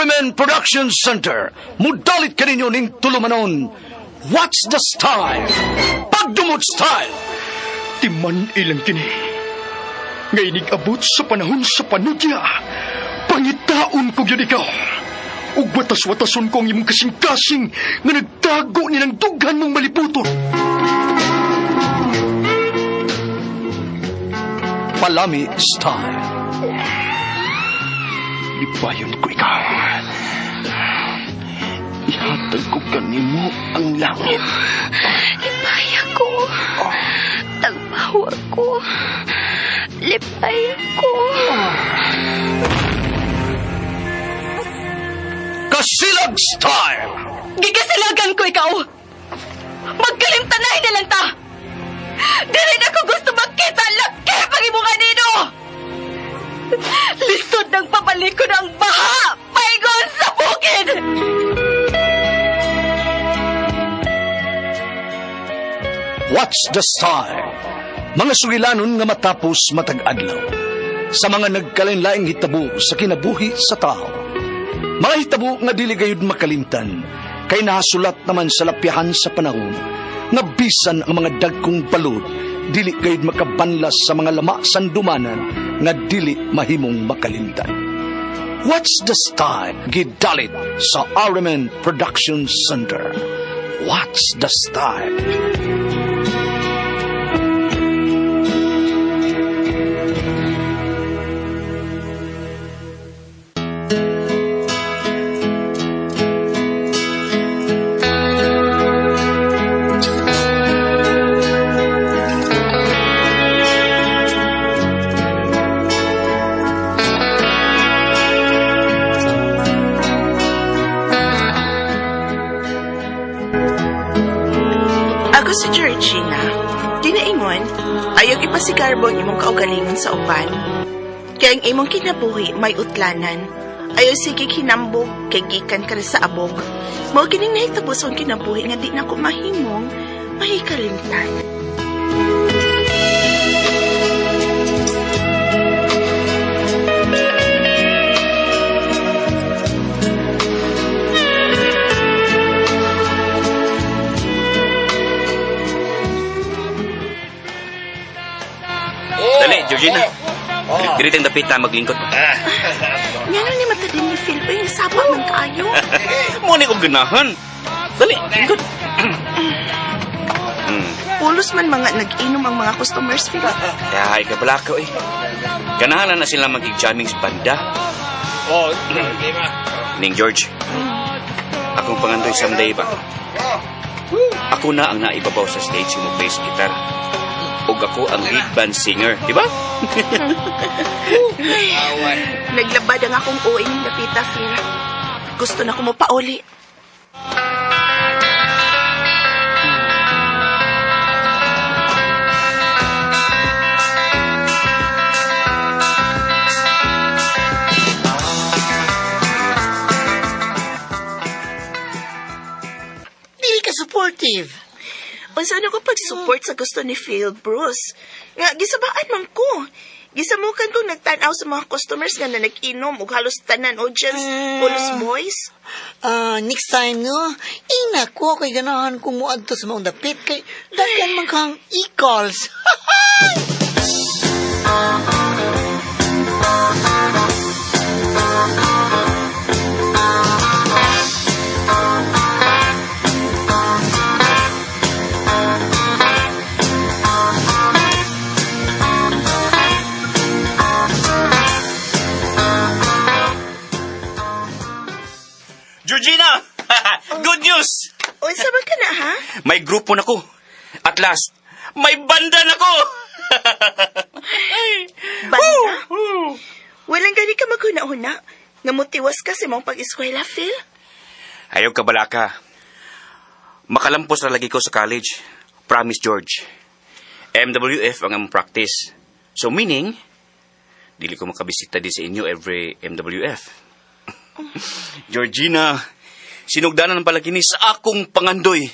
Arimen Production Center, mudalit kaninyo ning tulumanon. What's the style? Pagdumot style! Timan ilang kini. Ngay abot sa panahon sa panudya. Pangitaon ko yun ikaw. Ug watas-watason ko ang imong kasing-kasing nga nagtago nilang dughan mong malibuton. Palami style. Ipayon ko ikaw. Ihatag ko kanimo ang langit. Lipaya ko. Tagbawa ko. Lipaya ko. Kasilag style. Gigasilagan ko ikaw. Magkalimtanay na lang ta. Dili na ko gusto makita laki pag imong nino. Lisod ng papalikod ang baha. Paigon sa bukid. What's the style? Mga sugilanon nga matapos matag-adlaw. Sa mga nagkalain-laing hitabo sa kinabuhi sa tao. Mga hitabo nga dili gayud makalimtan, kay nahasulat naman sa lapyahan sa panahon, nga bisan ang mga dagkong balod, dili gayud makabanlas sa mga lama sandumanan, nga dili mahimong makalimtan. What's the style? Gidalit sa Arimen Production Center. What's the style? Ako si Georgina. Dinaingon, ayaw ipasigarbo ang imong kaugalingon sa uban. Kaya ang imong kinabuhi may utlanan. Ayaw sige kinambog, kay gikan ka sa abog. Mao kining nahitapos ang kinabuhi nga di na ko mahimong mahikalimtan. Dali, Georgina. Dili tayong dapit na maglingkod mo. Nga ni matadin ni Phil ba yung sapa man kaayo? Muna ko ganahan. Dali, lingkod. Pulos man mga nag-inom ang mga customers, Phil. Kaya ikabalakaw eh. Ganahan na sila magig-jamming sa banda. Ning George, akong pangandoy someday ba? Ako na ang naibabaw sa stage mo play sa gitar. O ako ang lead band singer, di ba? Naglabad ang akong uwi ng lapita, Phil. Gusto na ko mo pauli. Dili ka supportive. Unsa na ko pag-support sa gusto ni Phil, Bruce? Nga, gisabaan man ko. Gisamukan kong nagtanaw sa mga customers nga na nag-inom o halos tanan o just pulos boys. Next time, no? Ina ko kay ganahan kung muadto sa mga dapit kay daghan man kang e-calls. Georgina! Good news! Unsa man ka na, ha? May grupo na ko. At last, may banda na ko! Banda? Walang gani ka maghuna-huna. Nga mutiwas ka sa mong pag-eskwela, Phil. Ayaw ka balaka. Makalampos na lagi ko sa college. Promise, George. MWF ang among practice. So meaning, dili ko makabisita din sa inyo every MWF. Georgina, sinugdanan ng palagini sa akong pangandoy.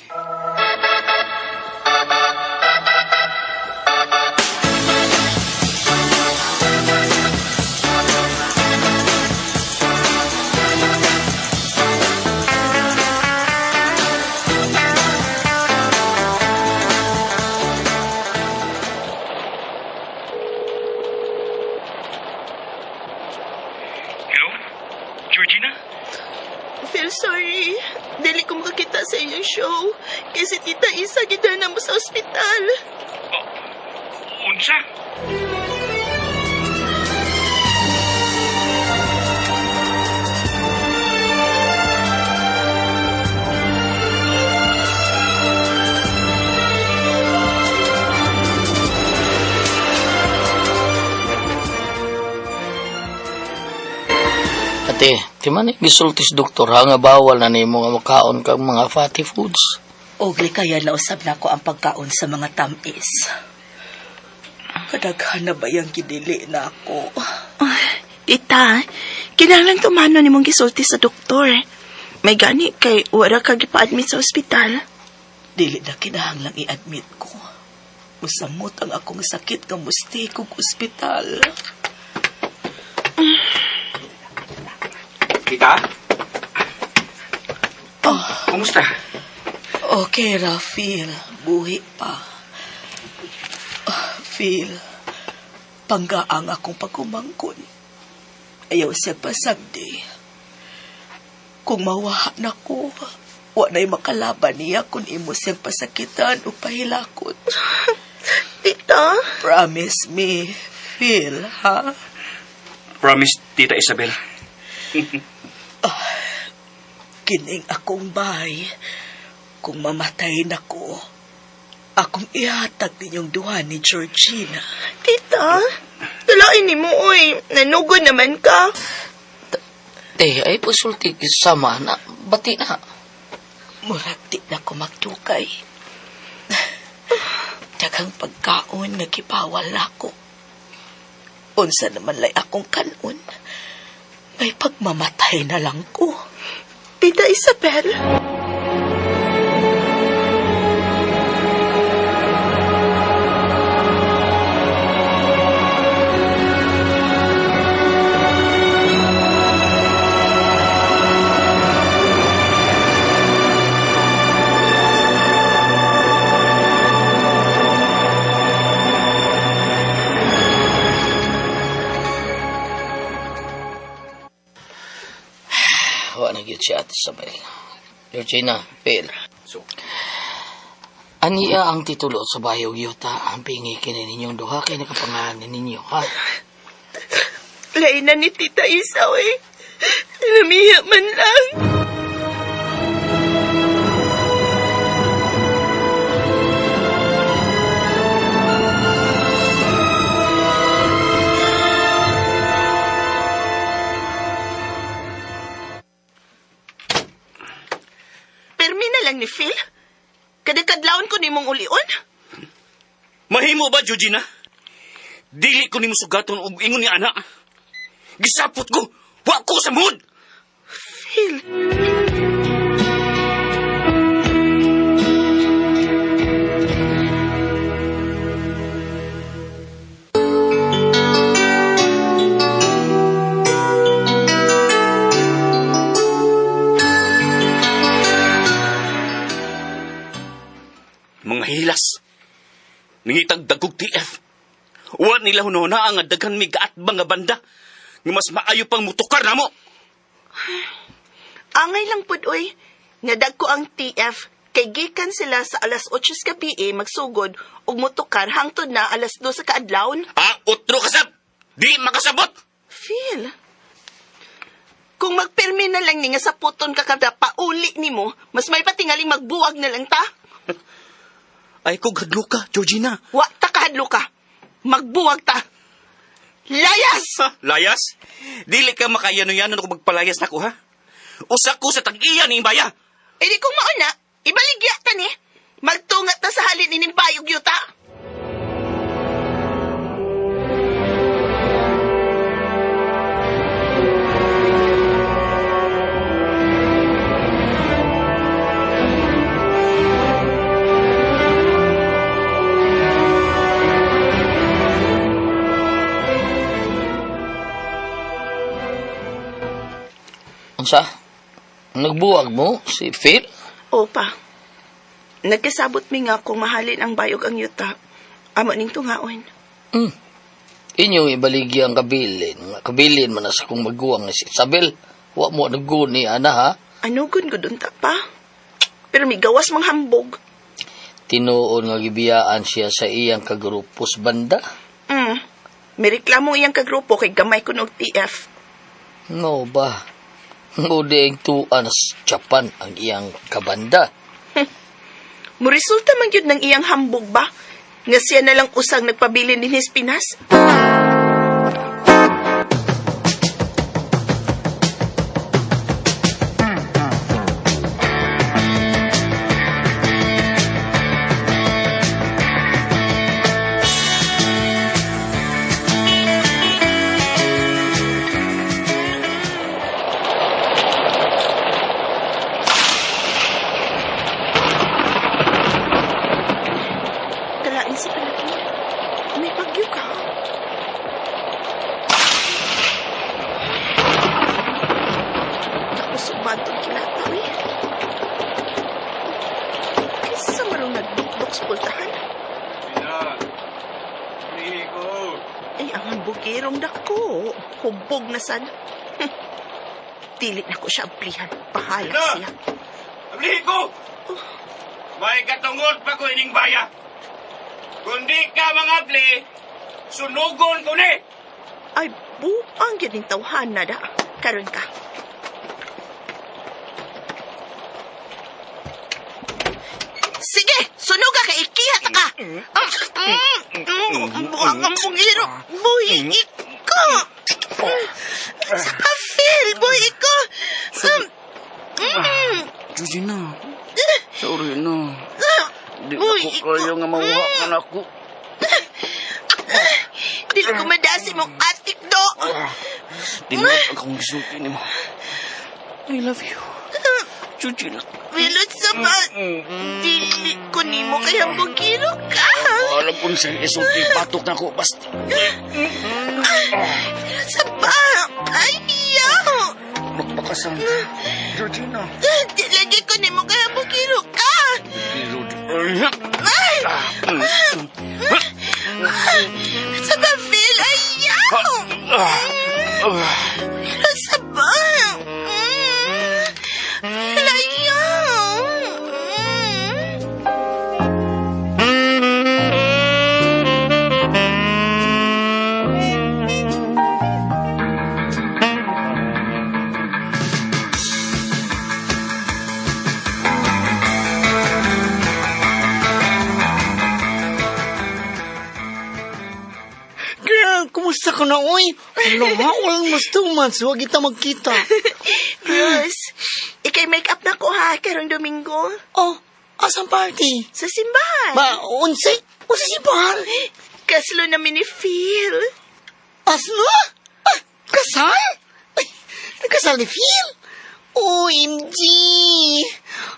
Georgina? Phil, sorry. Dili ko makakita sa inyong show. Kasi Tita Isa gidana mo sa ospital. Unsa? Ate, di man gisultis doktor ha nga bawal na nimo nga makaon kag mga fatty foods. Ugli kaya nausab na ko ang pagkaon sa mga tamis. Kadaghan na ba yung gidili na ako? Tita, kinahanglan tumano ni mong gisulti sa doktor. May gani kay wala ka gipa-admit sa ospital. Dili na kinahanglang i-admit ko. Musamot ang akong sakit nga musti kong ospital. Tita? Kumusta? Okay ra, Phil. Buhi pa. Phil, panggaang akong pagkumangkon. Ayaw siya pasagdi. Kung mawaha na ko, wana'y makalaban niya kung imo siyang pasakitan o pahilakot. Tita? Promise me, Phil, ha? Promise, Tita Isabel. Kining akong bahay. Kung mamatay na ko, akong ihatag ninyong duha ni Georgina. Tita? Tulain ni mo, uy. Nanugod naman ka. Ay pusulti sama na bati na. Murag di na ko magtukay. Daghang pagkaon nga gibawal nako. Unsa naman lay akong kanon. May pagmamatay na lang ko. Tita Isabel? Wa na gyud si Ate Isabel. Georgina, Phil. So, Aniya ang titulo sa bayog yuta ang pingi kini ninyong duha kay nakapangalan ninyo, ha? Lain na ni Tita Isa, uy. Namiya man lang. Permi na lang ni Phil. Kadakadlaon ko ni mong ulion. mahimo ba, Georgina? Dili ko nimo sugaton og ingon ni ana. Gisapot ko. Wa ko sa mood. Phil. Mga hilas. Ningitag dagog TF. Wa nila hunona ang daghan mi gaat nga banda. Nga mas maayo pang mutukar na mo. Angay lang pud oy. Nadag ko ang TF kay gikan sila sa alas 8 ka PA magsugod ug motukar hangtod na alas 2 ka adlawon. Utro kasab. Di makasabot. Phil. Kung magpermi na lang ni nga sa puton ka kada pauli nimo, mas may patingaling magbuwag na lang ta. Ay ko gadlo ka, Georgina. Wa ta kahadlo ka. Magbuwag ta. Layas! Layas? Dili ka makayano-yanon kung magpalayas na ko, ha? Usa ko sa tag-iya ni Imbaya. E di kung mauna, ibaligya ta ni. Magtungat ta sa halin ining bayog yuta. Unsa? Nagbuwag mo si Phil? Opa. Nagkasabot mi nga kung mahalin ang bayog ang yuta. Amo ning tungaon. Inyong ibaligi ang kabilin. Kabilin man na sa kong magguwang ni si Isabel. Wa mo naguni, ana ha? Ano gun gudun ta pa? Pero may gawas mang hambog. Tinuon nga gibiyaan siya sa iyang kagrupos banda. May reklamo iyang kagrupo kay gamay ko og TF. No ba? Mudeng tuan sa Japan ang iyang kabanda. Muresulta man yun ng iyang hambog ba? Nga siya na lang usang nagpabilin din his Pinas? Kalain si Palagi. May bagyo ka. Tapos subantong kilataw eh. Kaysa marong nagdukdok sa pultahan. Ay, ang bugirong dako. Hubog na sad. Dili na ko siya amplihan. Bahala siya. Ablihin ko! May katungod pa ko ining baya. Kundi ka mangabli, sunugon ko ni! Ay, buang yun yung tawhan na da. Karon ka. Sige, sunog ka, ikihat ka. Buang ang bungiro. Buhi ko. Sa kafil, buhi ko. Georgina, sorry na. Di Uy, ako kayo nga mawuhakan ako. Dili ko madasi mong atik do. Tinawag akong gisulti ni mo. I love you. Georgina. Wilot sa ba? Dili ko ni mo kaya bugiro ka. Alam ko sa isulti, patok na ako. Basta. Wilot sa ba? Ayaw. Magpakasal ka, Georgina. Lagi ko ni mo kaya bugiro ka. Sa ba, Phil? Ayaw. Wilot sa ba? Ayaw. Girl, kumusta ka na, oy? Walang mas 2 months. Huwag kita magkita. Rose, ikay make-up na ko ha, karong Domingo. Oh, asang party? Sa simbahan. Ba, unsay? Unsay si Bahal? Kaslo namin ni Phil. Asno? Ah, kasal? Ay, nagkasal ni Phil? OMG!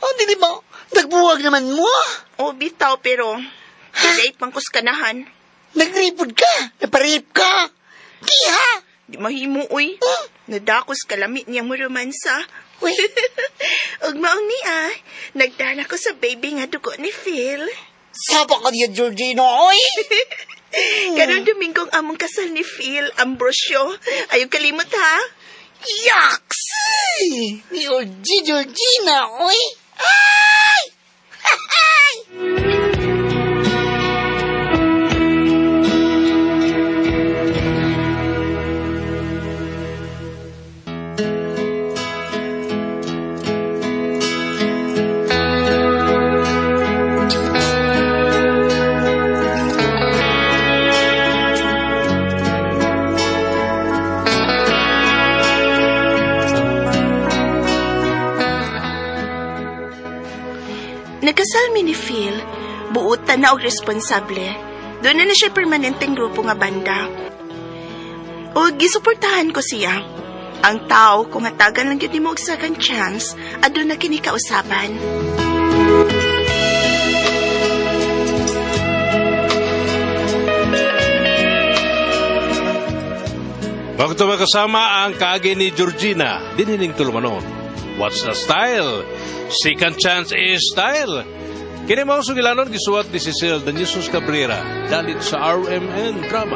Oh, di ba? Nagbuwag naman mo. O, bitaw, pero late pang kuskanahan. Nagripod ka. Naparip ka. Kiha. Di mahimo, uy. Nadakos kalamit niyang mo romansa. Uy, Ug maong niya, nagdana ko sa baby nga dugo ni Phil. sapa ka niya, Georgina, oy. Karong Domingong among kasal ni Phil, Ambrosio. Ayaw kalimot ha. Yaks! Ni Georgina, oy. Ay! Ay! Nagkasal mi ni Phil, buutan na og responsable. Doon na siya permanenteng grupo nga banda. O gisuportahan ko siya. Ang tao, kung hatagan lang yun ni mo og second chance, adun na kini kausaban. Waktu makasama ang kaagi ni Georgina, dinining tulumanon. What's the style? Second chance is style. Kini mao sugilanon gisuwat ni Cecil de Jesus Cabrera dalit sa RMN drama.